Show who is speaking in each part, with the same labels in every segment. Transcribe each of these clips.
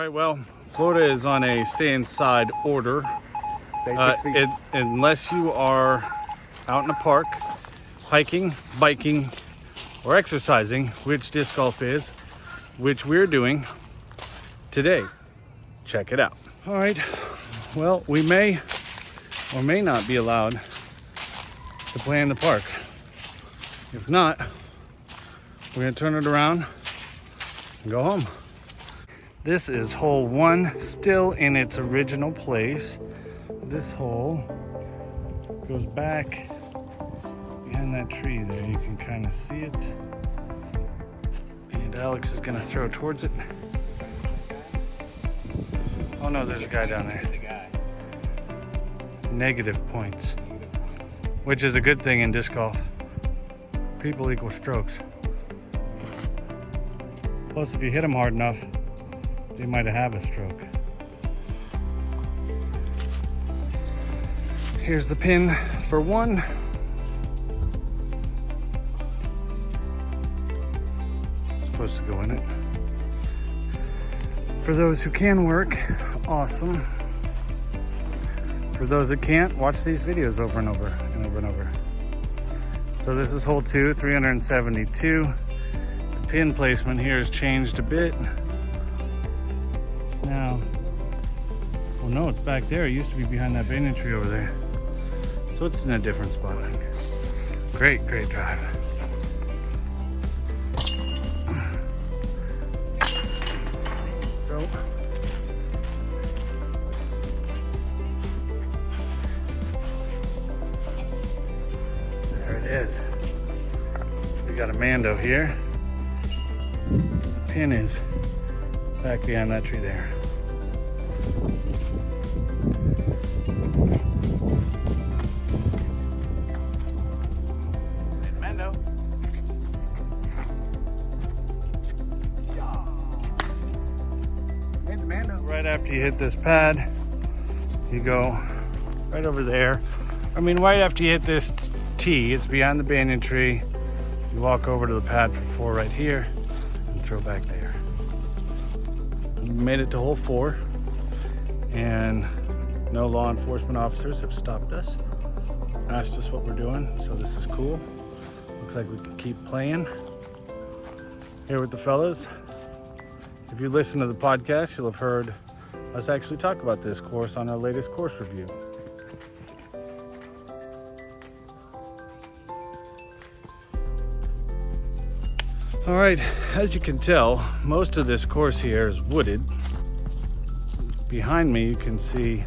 Speaker 1: right, well, Florida is on a stay inside order.
Speaker 2: Stay 6 feet.
Speaker 1: Unless you are out in a park, hiking, biking, or exercising, which disc golf is, which we're doing today. Check it out. All right, well, we may or may not be allowed to play in the park. If not, we're gonna turn it around and go home. This is hole 1, still in its original place. This hole goes back behind that tree there. You can kind of see it. And Alex is gonna throw towards it. Oh no, there's a guy down there. Negative points, which is a good thing in disc golf. People equal strokes. Plus, if you hit them hard enough, they might have a stroke. Here's the pin for 1. It's supposed to go in it. For those who can work, awesome. For those that can't, watch these videos over and over and over and over. So this is hole 2, 372. The pin placement here has changed a bit. It's now, well no, it's back there. It used to be behind that banyan tree over there. So it's in a different spot. Great, great drive. Go. There it is. We got a Mando here. Pin is back behind that tree there. Mando. Mando. Right after you hit this pad, you go right over there. I mean, right after you hit this tee, it's behind the banyan tree. You walk over to the pad for 4 right here and throw back there. We made it to hole 4, and no law enforcement officers have stopped us, asked us what we're doing, so this is cool. Looks like we can keep playing here with the fellas. If you listen to the podcast, you'll have heard us actually talk about this course on our latest course review. All right, as you can tell, most of this course here is wooded. Behind me, you can see,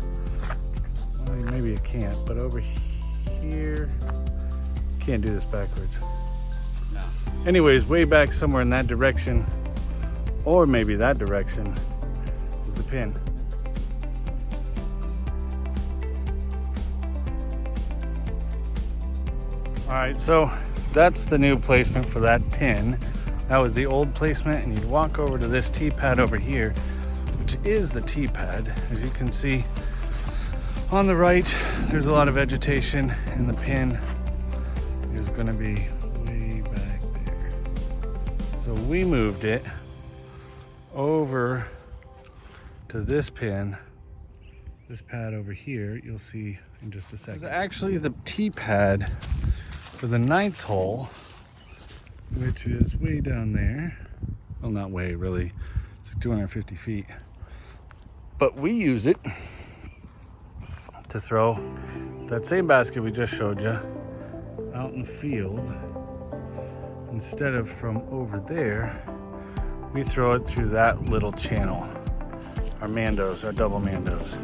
Speaker 1: well, maybe you can't, but over here, can't do this backwards. No. Anyways, way back somewhere in that direction, or maybe that direction, is the pin. All right, so that's the new placement for that pin. That was the old placement, and you'd walk over to this tee pad over here, which is the tee pad. As you can see on the right, there's a lot of vegetation, and the pin is going to be way back there. So we moved it over to this pin, this pad over here. You'll see in just a second. This is actually the tee pad for the 9th hole, which is way down there. Well, not way, really. It's like 250 feet. But we use it to throw that same basket we just showed you out in the field. Instead of from over there, we throw it through that little channel. Our Mandos, our double Mandos.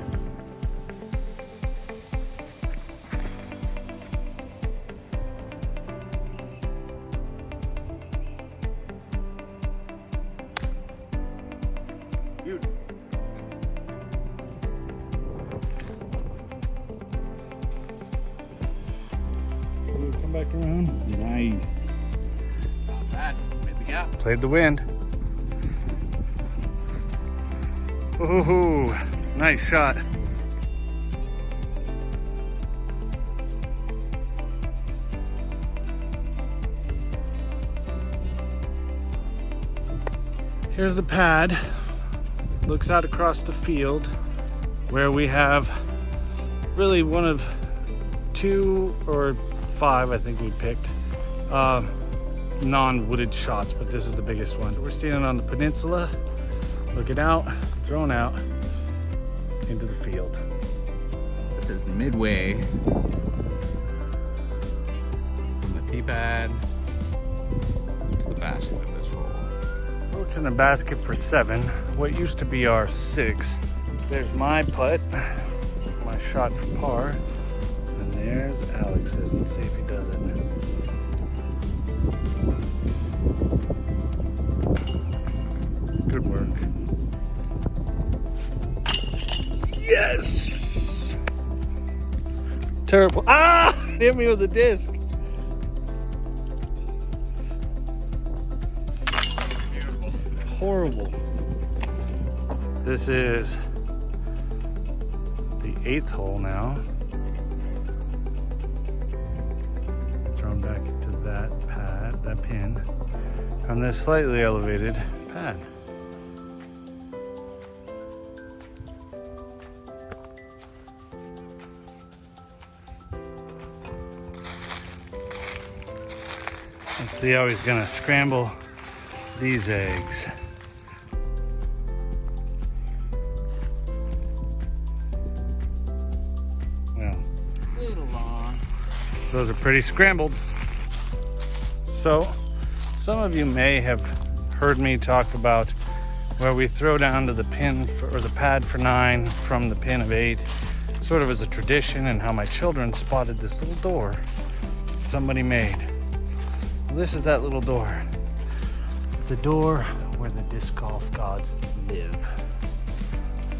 Speaker 1: Come back around. Nice.
Speaker 2: Not bad. Made the gap.
Speaker 1: Played the wind. Ooh, nice shot. Here's the pad. looks out across the field where we have really one of 2 or 5, I think we picked, non-wooded shots, but this is the biggest one. So we're standing on the peninsula, looking out, throwing out into the field.
Speaker 2: This is midway from the tee pad to the basket of this hole.
Speaker 1: Approaching the basket for 7, what used to be our 6. There's my putt, my shot for par, and there's Alex's. Let's see if he does it. Good work. Yes! Terrible. Ah! Hit me with a disc. Horrible. This is the 8th hole now. Thrown back into that pad, that pin, on this slightly elevated pad. Let's see how he's gonna scramble these eggs. Well,
Speaker 2: Little long.
Speaker 1: those are pretty scrambled. So, some of you may have heard me talk about where we throw down to the pin or the pad for 9 from the pin of 8, sort of as a tradition, and how my children spotted this little door that somebody made. Well, this is that little door. The door where the disc golf gods live.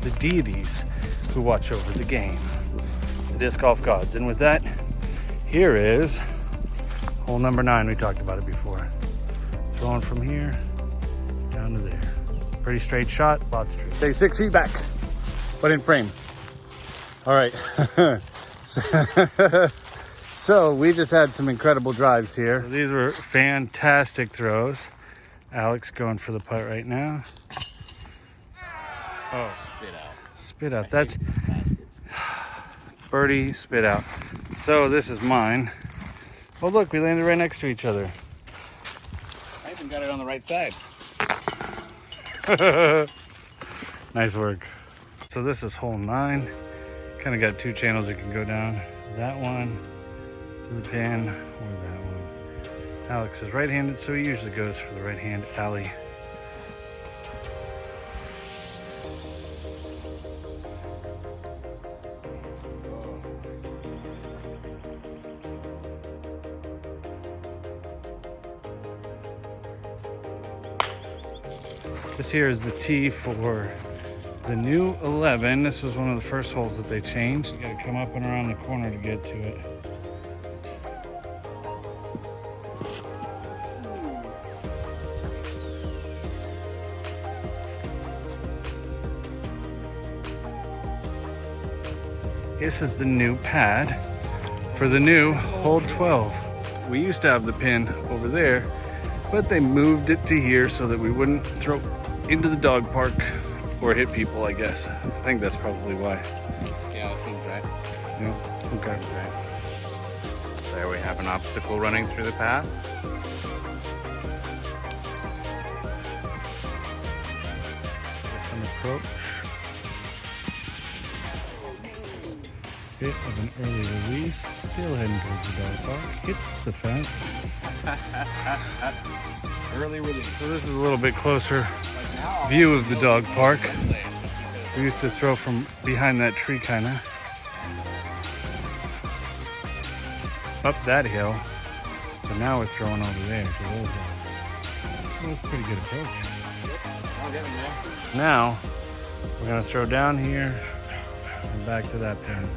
Speaker 1: The deities who watch over the game. The disc golf gods. And with that, here is hole number 9. We talked about it before. Throwing from here down to there. Pretty straight shot, lots straight. Stay 6 feet back, but in frame. All right. So we just had some incredible drives here. These were fantastic throws. Alex going for the putt right now. Oh,
Speaker 2: Spit out.
Speaker 1: spit out. That's birdie, spit out. So this is mine. Oh look, we landed right next to each other.
Speaker 2: I even got it on the right side.
Speaker 1: Nice work. So this is hole 9. Kind of got 2 channels you can go down. That one to the pin, or that one. Alex is right-handed, so he usually goes for the right-hand alley. This here is the tee for the new 11. This was one of the first holes that they changed. You gotta come up and around the corner to get to it. This is the new pad for the new hole 12. We used to have the pin over there, but they moved it to here so that we wouldn't throw into the dog park or hit people, I guess. I think that's probably why.
Speaker 2: Yeah, that seems right.
Speaker 1: Yeah, okay.
Speaker 2: Right. There we have an obstacle running through the path.
Speaker 1: An approach. Bit of an early release. Still heading towards the dog park. Hits the fence.
Speaker 2: Early release.
Speaker 1: So this is a little bit closer view of the dog park. We used to throw from behind that tree, kind of. Up that hill. But now we're throwing over there to those guys. That was a pretty good approach.
Speaker 2: I'm getting there.
Speaker 1: Now, we're going to throw down here and back to that pin.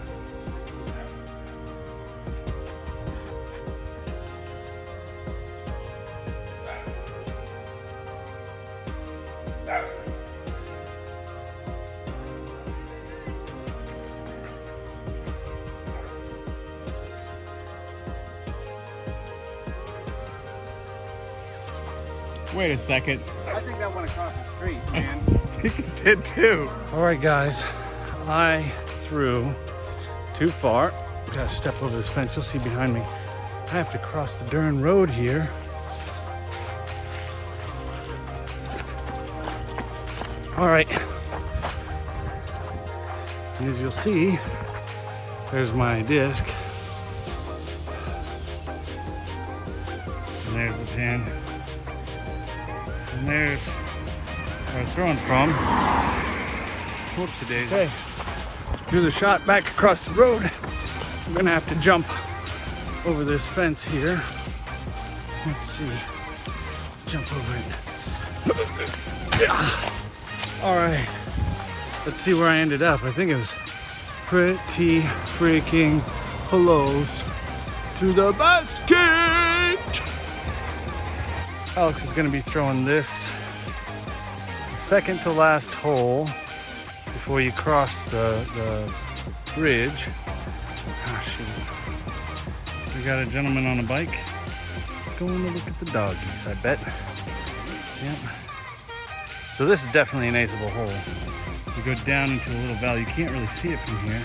Speaker 2: Wait a second.
Speaker 3: I think that went across the street, man.
Speaker 2: I think it did too.
Speaker 1: All right, guys, I threw too far. Gotta step over this fence. You'll see behind me. I have to cross the darn road here. All right. And as you'll see, there's my disc. And there's the pin. And there's where I'm throwing from. Whoopsie daisy. Okay. Threw the shot back across the road. I'm gonna have to jump over this fence here. Let's see. Let's jump over it. All right. Let's see where I ended up. I think it was pretty freaking close to the basket. Alex is gonna be throwing this second to last hole before you cross the bridge. Oh, shoot. We got a gentleman on a bike going to look at the doggies, I bet. Yep. So this is definitely an aceable hole. We go down into a little valley. You can't really see it from here.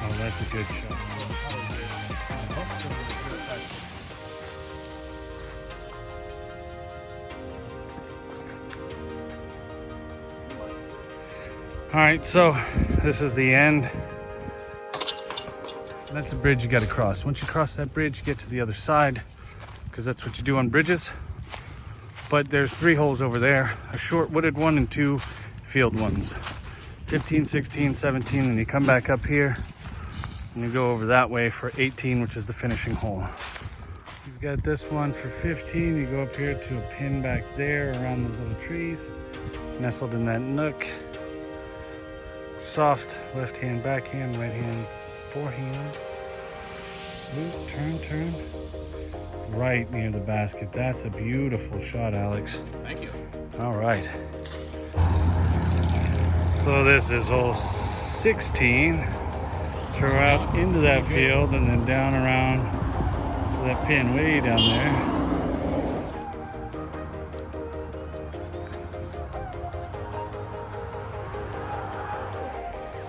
Speaker 1: Oh, that's a good shot. All right, so this is the end. That's the bridge you got to cross. Once you cross that bridge, you get to the other side, because that's what you do on bridges. But there's 3 holes over there, a short wooded one and 2 field ones. 15, 16, 17, and you come back up here and you go over that way for 18, which is the finishing hole. You've got this one for 15. You go up here to a pin back there around those little trees, nestled in that nook. Soft left hand, backhand, right hand, forehand. Loop, turn. Right near the basket. That's a beautiful shot, Alex.
Speaker 2: Thank you.
Speaker 1: All right. So this is hole 16. Throw out into that field and then down around to that pin way down there.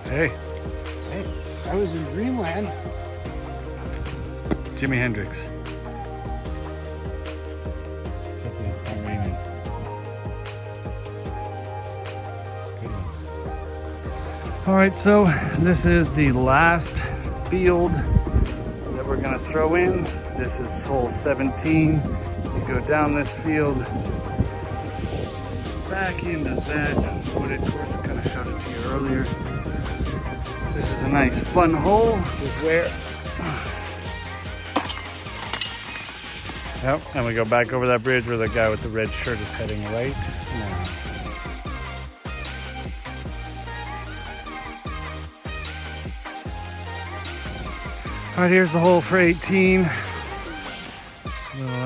Speaker 1: Hey,
Speaker 3: I was in dreamland.
Speaker 1: Jimi Hendrix. All right, so this is the last field that we're gonna throw in. This is hole 17. You go down this field, back into that, wooded course. I kind of showed it to you earlier. This is a nice fun hole. This is where, yep, and we go back over that bridge where the guy with the red shirt is heading right now. All right, here's the hole for 18. So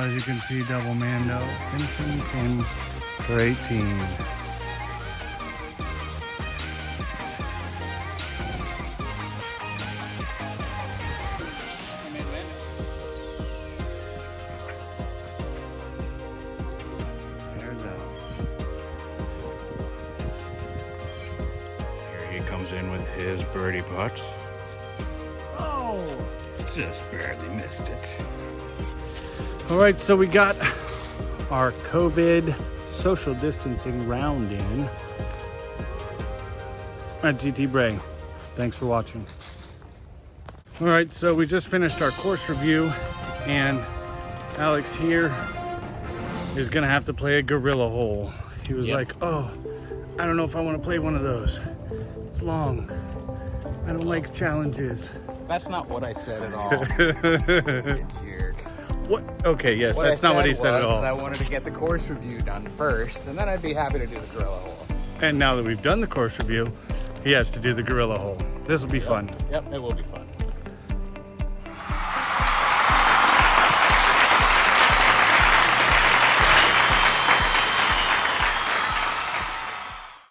Speaker 1: as you can see, double Mando, finishing pin for 18.
Speaker 2: Here he comes in with his birdie putts.
Speaker 1: Oh!
Speaker 2: Just barely missed it.
Speaker 1: All right, so we got our COVID social distancing round in at GT Bray. Thanks for watching. All right, so we just finished our course review, and Alex here is gonna have to play a gorilla hole. He was like, oh, I don't know if I want to play one of those. It's long. I don't like challenges.
Speaker 2: That's not what I said at all. You jerk.
Speaker 1: What? Okay, yes,
Speaker 2: What
Speaker 1: that's
Speaker 2: I
Speaker 1: not what
Speaker 2: said
Speaker 1: he said at
Speaker 2: was
Speaker 1: all.
Speaker 2: I wanted to get the course review done first, and then I'd be happy to do the gorilla hole.
Speaker 1: And now that we've done the course review, he has to do the gorilla hole. This will be fun.
Speaker 2: Yep, it will be fun.